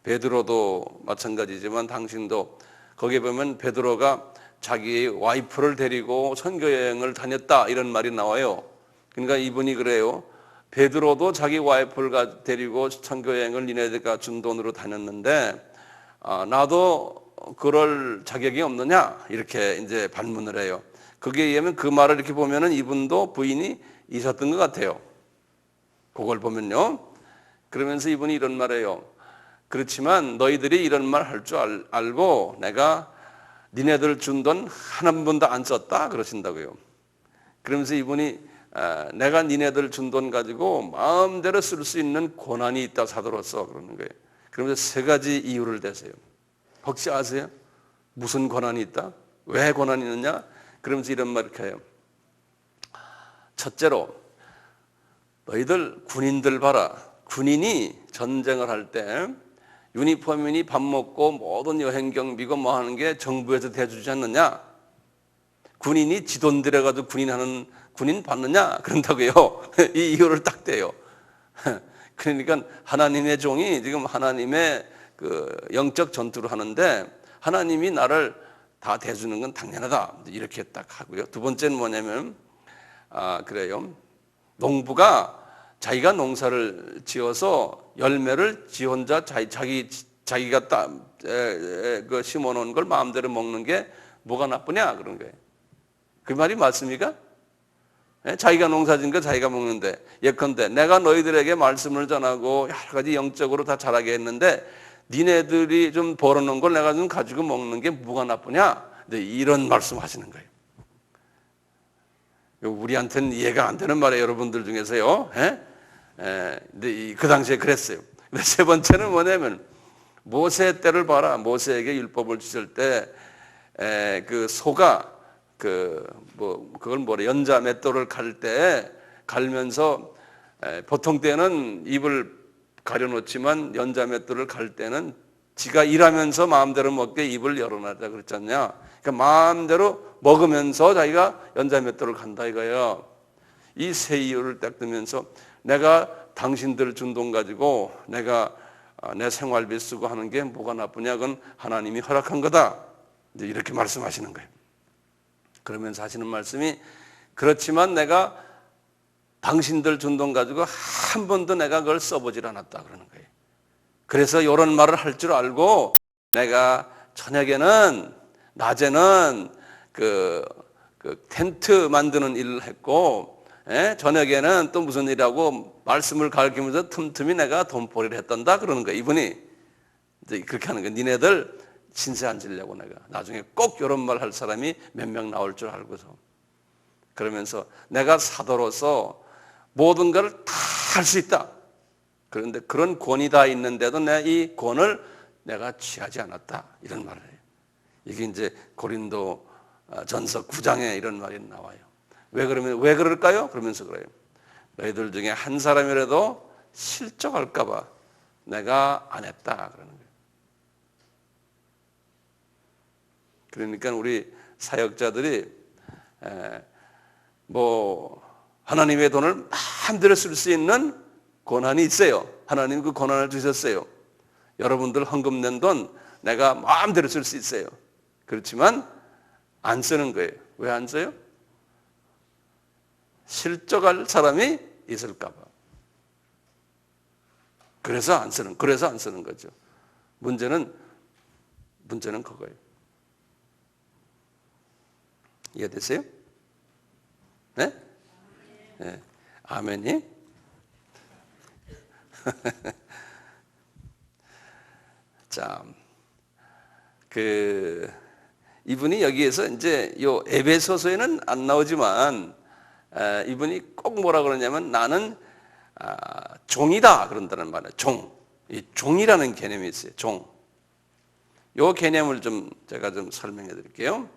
베드로도 마찬가지지만 당신도, 거기에 보면 베드로가 자기의 와이프를 데리고 선교 여행을 다녔다 이런 말이 나와요. 그러니까 이분이 그래요. 베드로도 자기 와이프를 데리고 선교 여행을 니네가 준 돈으로 다녔는데 나도 그럴 자격이 없느냐, 이렇게 이제 반문을 해요. 그게 의하면 그 말을 이렇게 보면은 이분도 부인이 있었던 것 같아요. 그걸 보면요. 그러면서 이분이 이런 말이에요. 그렇지만 너희들이 이런 말 할 줄 알고 내가 니네들 준 돈 한 번도 안 썼다 그러신다고요. 그러면서 이분이 내가 니네들 준 돈 가지고 마음대로 쓸 수 있는 권한이 있다 사도로서 그러는 거예요. 그러면서 세 가지 이유를 대세요. 혹시 아세요? 무슨 권한이 있다? 왜 권한이 있느냐? 그러면서 이런 말을 해요. 첫째로 너희들 군인들 봐라. 군인이 전쟁을 할 때 유니폼이니 밥 먹고 모든 여행 경비고 뭐 하는 게 정부에서 대주지 않느냐? 군인이 지 돈 들여가지고 군인 받느냐? 그런다고요. 이 이유를 딱 대요. 그러니까 하나님의 종이 지금 하나님의 그 영적 전투를 하는데 하나님이 나를 다 대주는 건 당연하다. 이렇게 딱 하고요. 두 번째는 뭐냐면 그래요. 농부가 자기가 농사를 지어서 열매를 지 혼자 자기가 그 심어놓은 걸 마음대로 먹는 게 뭐가 나쁘냐 그런 거예요. 그 말이 맞습니까? 자기가 농사진 거 자기가 먹는데 예컨대 내가 너희들에게 말씀을 전하고 여러 가지 영적으로 다 자라게 했는데 니네들이 좀 벌어놓은 걸 내가 좀 가지고 먹는 게 뭐가 나쁘냐? 이런 말씀하시는 거예요. 우리한테는 이해가 안 되는 말이에요, 여러분들 중에서요. 근데 그 당시에 그랬어요. 근데 세 번째는 뭐냐면 모세 때를 봐라. 모세에게 율법을 주실 때 그 소가 그걸 뭐래 연자 맷돌을 갈 때 갈면서 보통 때는 입을 가려놓지만 연자 맷돌을 갈 때는 지가 일하면서 마음대로 먹게 입을 열어놔자 그랬잖냐. 그러니까 마음대로 먹으면서 자기가 연자 맷돌을 간다 이거예요. 이 세 이유를 딱 들면서 내가 당신들 준 돈 가지고 내가 내 생활비 쓰고 하는 게 뭐가 나쁘냐? 그건 하나님이 허락한 거다. 이제 이렇게 말씀하시는 거예요. 그러면서 하시는 말씀이 그렇지만 내가 당신들 준 돈 가지고 한 번도 내가 그걸 써보질 않았다 그러는 거예요. 그래서 이런 말을 할 줄 알고 내가 저녁에는 낮에는 그 텐트 만드는 일을 했고 저녁에는 또 무슨 일하고 말씀을 가르치면서 틈틈이 내가 돈벌이를 했단다 그러는 거예요. 이분이 이제 그렇게 하는 거예요. 니네들 신세 안 지려고 내가 나중에 꼭 이런 말 할 사람이 몇 명 나올 줄 알고서 그러면서 내가 사도로서 모든 걸 다 할 수 있다. 그런데 그런 권이 다 있는데도 내가 이 권을 내가 취하지 않았다. 이런 말을 해요. 이게 이제 고린도 전서 9장에 이런 말이 나와요. 왜 그럴까요? 그러면서 그래요. 너희들 중에 한 사람이라도 실족할까 봐 내가 안 했다. 그러는 거예요. 그러니까 우리 사역자들이 뭐 하나님의 돈을 마음대로 쓸 수 있는 권한이 있어요. 하나님 그 권한을 주셨어요. 여러분들 헌금 낸 돈 내가 마음대로 쓸 수 있어요. 그렇지만 안 쓰는 거예요. 왜 안 써요? 실족할 사람이 있을까 봐. 그래서 안 쓰는 거죠. 문제는 그거예요. 이해되세요? 네? 네. 아멘이? 자, 이분이 여기에서 이제 요 에베소서에는 안 나오지만 이분이 꼭 뭐라 그러냐면 나는 종이다 그런다는 말이에요. 이 종이라는 개념이 있어요. 요 개념을 제가 좀 설명해 드릴게요.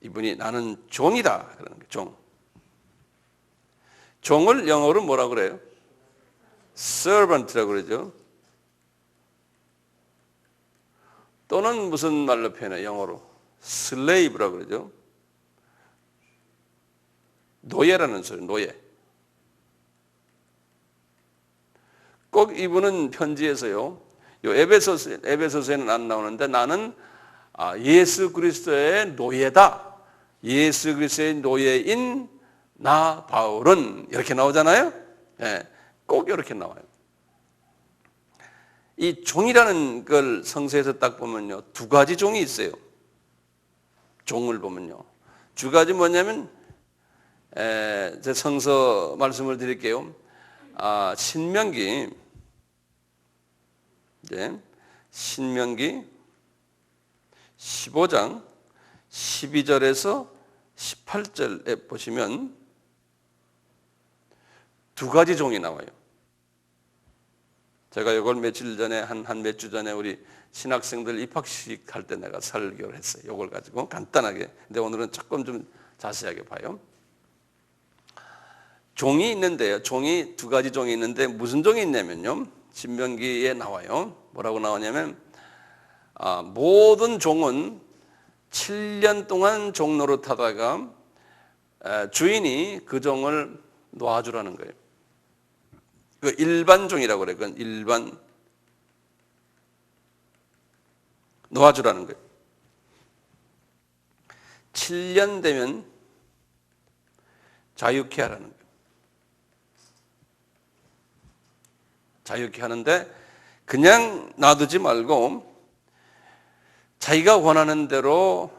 이분이 나는 종이다 그러는 거예요. 종을 영어로 뭐라 그래요? servant라고 그러죠. 또는 무슨 말로 표현해요? 영어로 slave라고 그러죠. 노예라는 소리, 노예. 꼭 이분은 편지에서요. 요 에베소서에는 안 나오는데 나는 예수 그리스도의 노예다. 예수 그리스도의 노예인 나 바울은 이렇게 나오잖아요. 네, 꼭 이렇게 나와요. 이 종이라는 걸 성서에서 딱 보면요. 두 가지 종이 있어요. 종을 보면요. 두 가지 뭐냐면 제 성서 말씀을 드릴게요. 신명기 이제 신명기 15장 12절에서 18절에 보시면 두 가지 종이 나와요. 제가 이걸 며칠 전에 한 몇 주 전에 우리 신학생들 입학식 할 때 내가 설교를 했어요. 이걸 가지고 간단하게. 근데 오늘은 조금 좀 자세하게 봐요. 종이 있는데요. 종이 두 가지 종이 있는데 무슨 종이 있냐면요. 신명기에 나와요. 뭐라고 나오냐면 모든 종은 7년 동안 종 노릇하다가 주인이 그 종을 놓아주라는 거예요. 그 일반 종이라고 그래요. 그건 일반 놓아주라는 거예요. 7년 되면 자유케 하라는 거예요. 자유케 하는데 그냥 놔두지 말고 자기가 원하는 대로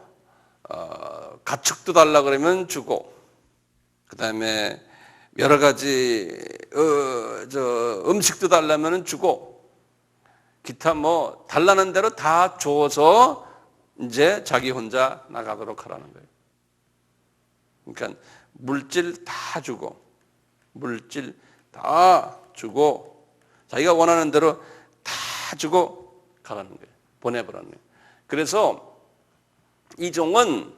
가축도 달라 그러면 주고, 그 다음에 여러 가지 음식도 달라면 주고, 기타 뭐 달라는 대로 다 줘서 이제 자기 혼자 나가도록 하라는 거예요. 그러니까 물질 다 주고, 물질 다 주고, 자기가 원하는 대로 다 주고 가라는 거예요. 보내버라는 거예요. 그래서 이 종은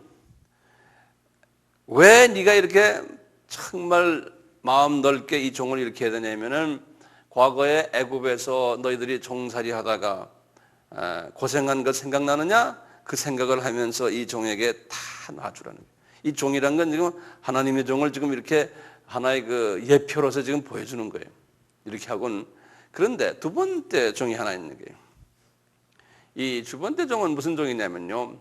왜 네가 이렇게 정말 마음 넓게 이 종을 이렇게 해야 되냐면은 과거에 애굽에서 너희들이 종살이 하다가 고생한 것 생각나느냐? 그 생각을 하면서 이 종에게 다 놔주라는 거예요. 이 종이란 건 지금 하나님의 종을 지금 이렇게 하나의 그 예표로서 지금 보여주는 거예요. 이렇게 하고는. 그런데 두 번째 종이 하나 있는 거예요. 이 두 번째 종은 무슨 종이냐면요.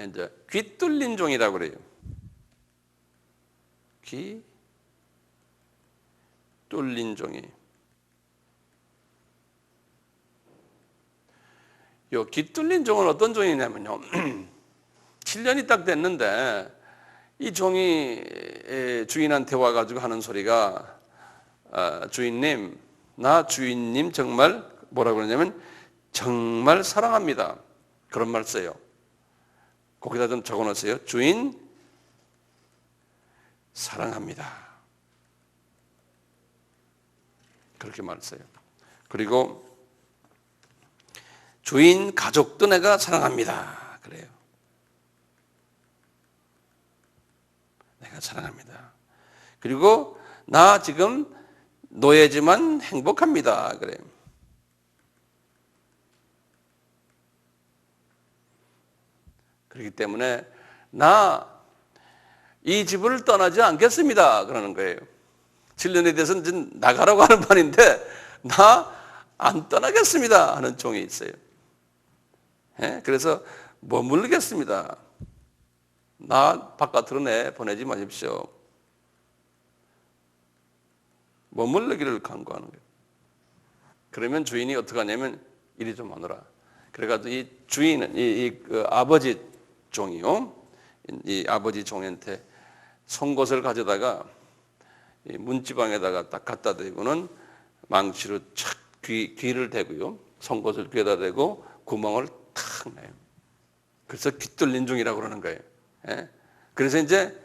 이제 귀 뚫린 종이라고 그래요. 귀 뚫린 종이. 요 귀 뚫린 종은 어떤 종이냐면요. 7년이 딱 됐는데 이 종이 주인한테 와가지고 하는 소리가 주인님, 나 주인님 정말 뭐라고 그러냐면 정말 사랑합니다. 그런 말 써요. 거기다 좀 적어놓으세요. 주인 사랑합니다. 그렇게 말 써요. 그리고 주인 가족도 내가 사랑합니다. 그래요. 내가 사랑합니다. 그리고 나 지금 노예지만 행복합니다. 그래요. 그렇기 때문에 나 이 집을 떠나지 않겠습니다. 그러는 거예요. 7년에 대해서는 이제 나가라고 하는 말인데 나 안 떠나겠습니다 하는 종이 있어요. 그래서 머물겠습니다. 나 바깥으로 보내지 마십시오. 머물기를 간구하는 거예요. 그러면 주인이 어떻게 하냐면 이리 좀 오너라. 그래가지고 이 주인은 그 아버지 종이요. 이 아버지 종한테 송곳을 가져다가 이 문지방에다가 딱 갖다 대고는 망치로 착 귀를 대고요. 송곳을 귀에다 대고 구멍을 탁 내요. 그래서 귀 뚫린 종이라고 그러는 거예요. 그래서 이제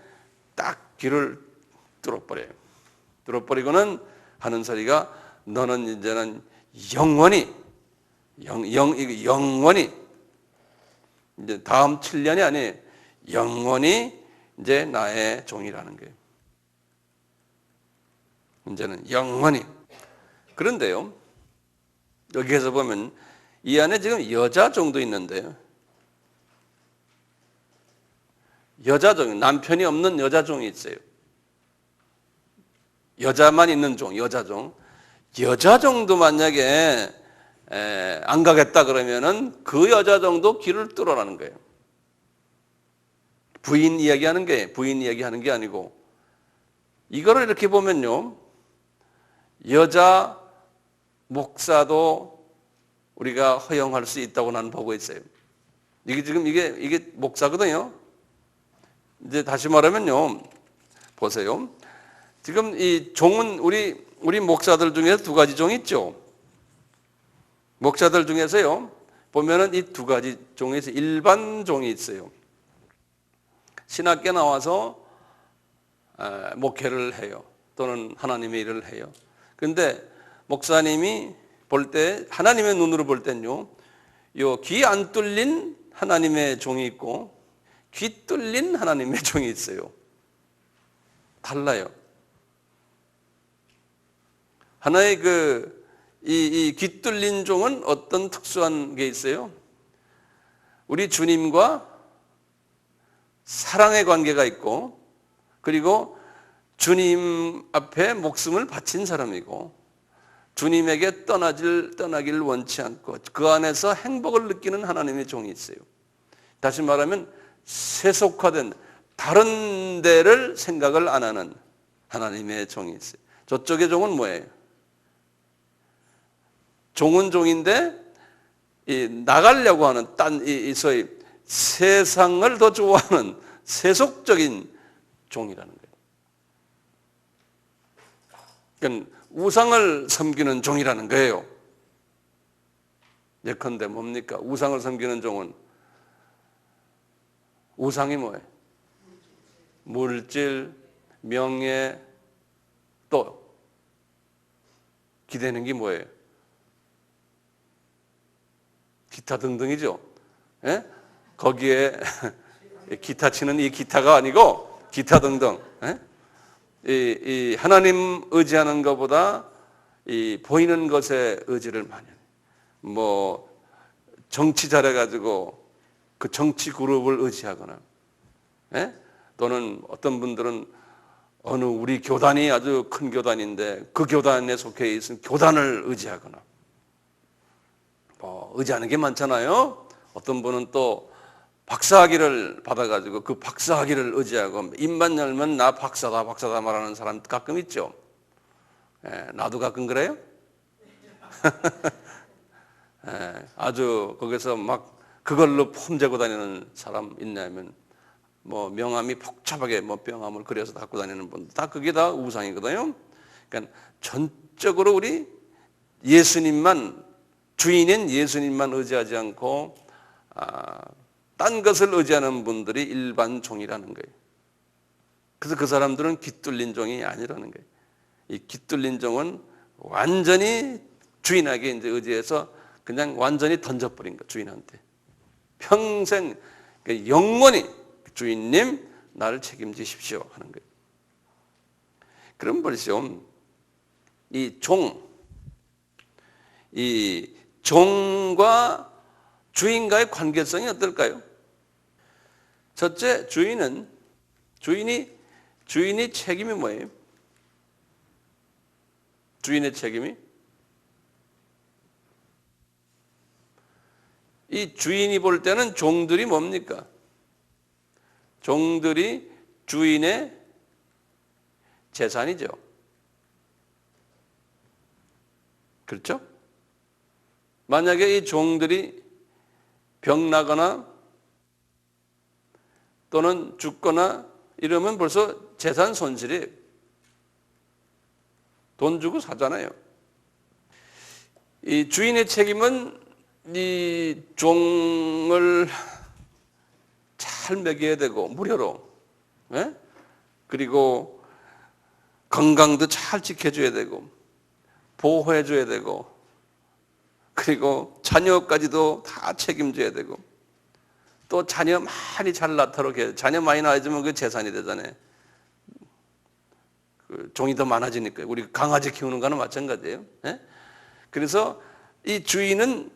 딱 귀를 뚫어버려요. 뚫어버리고는 하는 소리가 너는 이제는 영원히 이제 다음 7년이 아니에요. 영원히 이제 나의 종이라는 거예요. 이제는 영원히. 그런데요, 여기에서 보면 이 안에 지금 여자 종도 있는데요. 여자 종, 남편이 없는 여자 종이 있어요. 여자만 있는 종, 여자 종. 여자 종도 만약에 안 가겠다 그러면은 그 여자 종도 길을 뚫어라는 거예요. 부인 이야기하는 게 아니고, 이거를 이렇게 보면요, 여자 목사도 우리가 허용할 수 있다고 나는 보고 있어요. 이게 목사거든요. 이제 다시 말하면요, 보세요. 지금 이 종은 우리 목사들 중에 두 가지 종이 있죠. 목사들 중에서요, 보면은 이 두 가지 종에서 일반 종이 있어요. 신학교 나와서 목회를 해요. 또는 하나님의 일을 해요. 그런데 목사님이 볼 때, 하나님의 눈으로 볼 때는요, 귀 안 뚫린 하나님의 종이 있고 귀 뚫린 하나님의 종이 있어요. 달라요. 하나의 이 귀 뚫린 종은 어떤 특수한 게 있어요? 우리 주님과 사랑의 관계가 있고, 그리고 주님 앞에 목숨을 바친 사람이고, 주님에게 떠나길 원치 않고 그 안에서 행복을 느끼는 하나님의 종이 있어요. 다시 말하면 세속화된 다른 데를 생각을 안 하는 하나님의 종이 있어요. 저쪽의 종은 뭐예요? 종은 종인데 나가려고 하는 소위 세상을 더 좋아하는 세속적인 종이라는 거예요. 그러니까 우상을 섬기는 종이라는 거예요. 예컨대 뭡니까? 우상을 섬기는 종은 우상이 뭐예요? 물질, 명예, 또 기대는 게 뭐예요? 기타 등등이죠. 예? 거기에 기타 치는 이 기타가 아니고 기타 등등. 예? 이 하나님 의지하는 것보다 이 보이는 것에 의지를 많이 해요. 뭐 정치 잘해가지고 그 정치 그룹을 의지하거나, 예? 또는 어떤 분들은 어느 우리 교단이 아주 큰 교단인데 그 교단에 속해 있는 교단을 의지하거나, 뭐 의지하는 게 많잖아요. 어떤 분은 또 박사학위를 받아가지고 그 박사학위를 의지하고 입만 열면 나 박사다 말하는 사람 가끔 있죠. 예, 나도 가끔 그래요. 예, 아주 거기서 막 그걸로 폼재고 다니는 사람 있냐면, 뭐 명함이 복잡하게 뭐 명함을 그려서 갖고 다니는 분들 다 그게 다 우상이거든요. 그러니까 전적으로 우리 예수님만, 주인인 예수님만 의지하지 않고 딴 것을 의지하는 분들이 일반 종이라는 거예요. 그래서 그 사람들은 깃뚫린 종이 아니라는 거예요. 이 깃뚫린 종은 완전히 주인에게 이제 의지해서 그냥 완전히 던져버린 거, 주인한테. 평생, 영원히 주인님 나를 책임지십시오 하는 거예요. 그럼 보시죠. 이 종과 주인과의 관계성이 어떨까요? 첫째, 주인이 책임이 뭐예요? 주인의 책임이? 이 주인이 볼 때는 종들이 뭡니까? 종들이 주인의 재산이죠. 그렇죠? 만약에 이 종들이 병나거나 또는 죽거나 이러면 벌써 재산 손실이에요. 돈 주고 사잖아요. 이 주인의 책임은 이 종을 잘 먹여야 되고 무료로, 예? 그리고 건강도 잘 지켜줘야 되고 보호해줘야 되고, 그리고 자녀까지도 다 책임져야 되고, 또 자녀 많이 잘 낳도록 해요. 자녀 많이 낳아주면 그 재산이 되잖아요. 그 종이 더 많아지니까. 우리 강아지 키우는 거는 마찬가지예요. 예? 그래서 이 주인은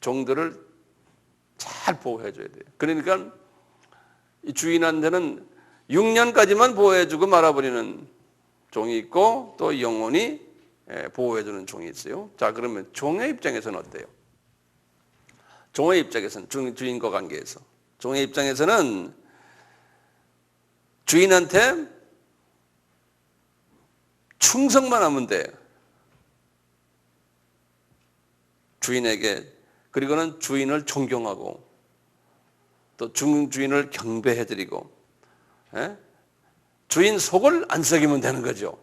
종들을 잘 보호해줘야 돼요. 그러니까 이 주인한테는 6년까지만 보호해주고 말아버리는 종이 있고, 또 영원히 보호해주는 종이 있어요. 자, 그러면 종의 입장에서는 어때요? 종의 입장에서는, 주인과 관계에서, 종의 입장에서는 주인한테 충성만 하면 돼요. 주인에게. 그리고는 주인을 존경하고 또 주인을 경배해드리고, 주인 속을 안 썩이면 되는 거죠.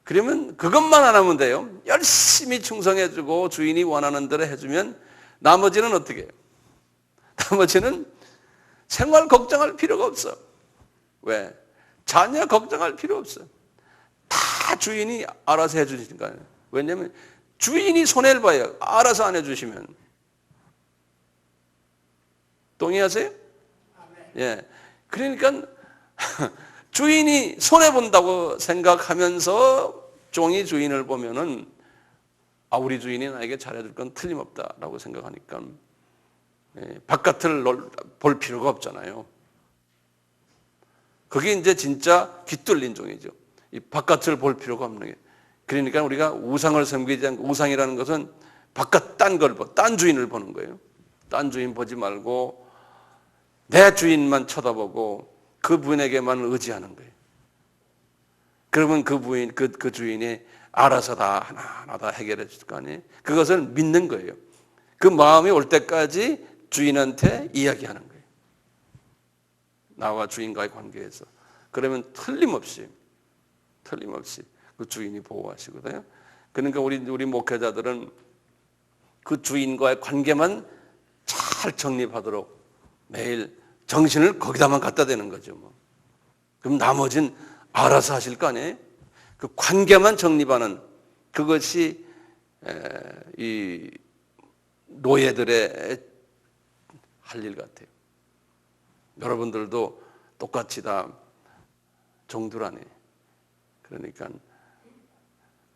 그러면 그것만 안 하면 돼요. 열심히 충성해주고 주인이 원하는 대로 해주면 나머지는 어떻게 해요? 나머지는 생활 걱정할 필요가 없어. 왜? 자녀 걱정할 필요 없어. 다 주인이 알아서 해주니까요. 왜냐하면 주인이 손해를 봐요. 알아서 안 해주시면. 동의하세요? 예. 그러니까 주인이 손해본다고 생각하면서 종이 주인을 보면은 우리 주인이 나에게 잘해줄 건 틀림없다라고 생각하니까 바깥을 볼 필요가 없잖아요. 그게 이제 진짜 깃들린 종이죠. 이 바깥을 볼 필요가 없는 게. 그러니까 우리가 우상을 섬기지 않고, 우상이라는 것은 바깥 딴 주인을 보는 거예요. 딴 주인 보지 말고 내 주인만 쳐다보고 그분에게만 의지하는 거예요. 그러면 그 주인이 알아서 다 하나하나 다 해결해 줄 거 아니에요. 그것을 믿는 거예요. 그 마음이 올 때까지 주인한테 이야기하는 거예요. 나와 주인과의 관계에서. 그러면 틀림없이 그 주인이 보호하시거든요. 그러니까 우리 목회자들은 그 주인과의 관계만 잘 정립하도록 매일 정신을 거기다만 갖다 대는 거죠. 뭐. 그럼 나머지는 알아서 하실 거 아니에요? 그 관계만 정립하는 그것이 이 노예들의 할 일 같아요. 여러분들도 똑같이 다 종들하네. 그러니까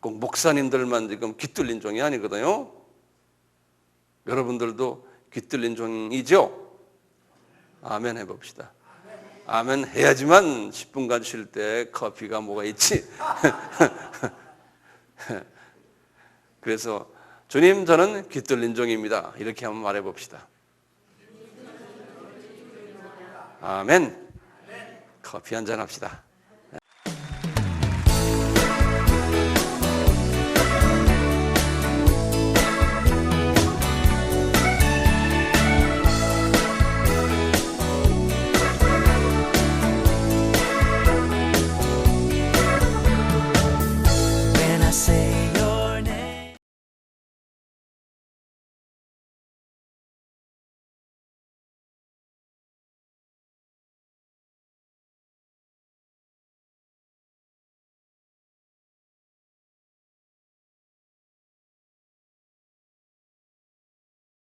꼭 목사님들만 지금 깃들린 종이 아니거든요. 여러분들도 깃들린 종이죠? 아멘 해봅시다. 아멘 해야지만 10분간 쉴 때 커피가 뭐가 있지. 그래서 주님 저는 깃들린 종입니다. 이렇게 한번 말해봅시다. 아멘. 커피 한잔 합시다.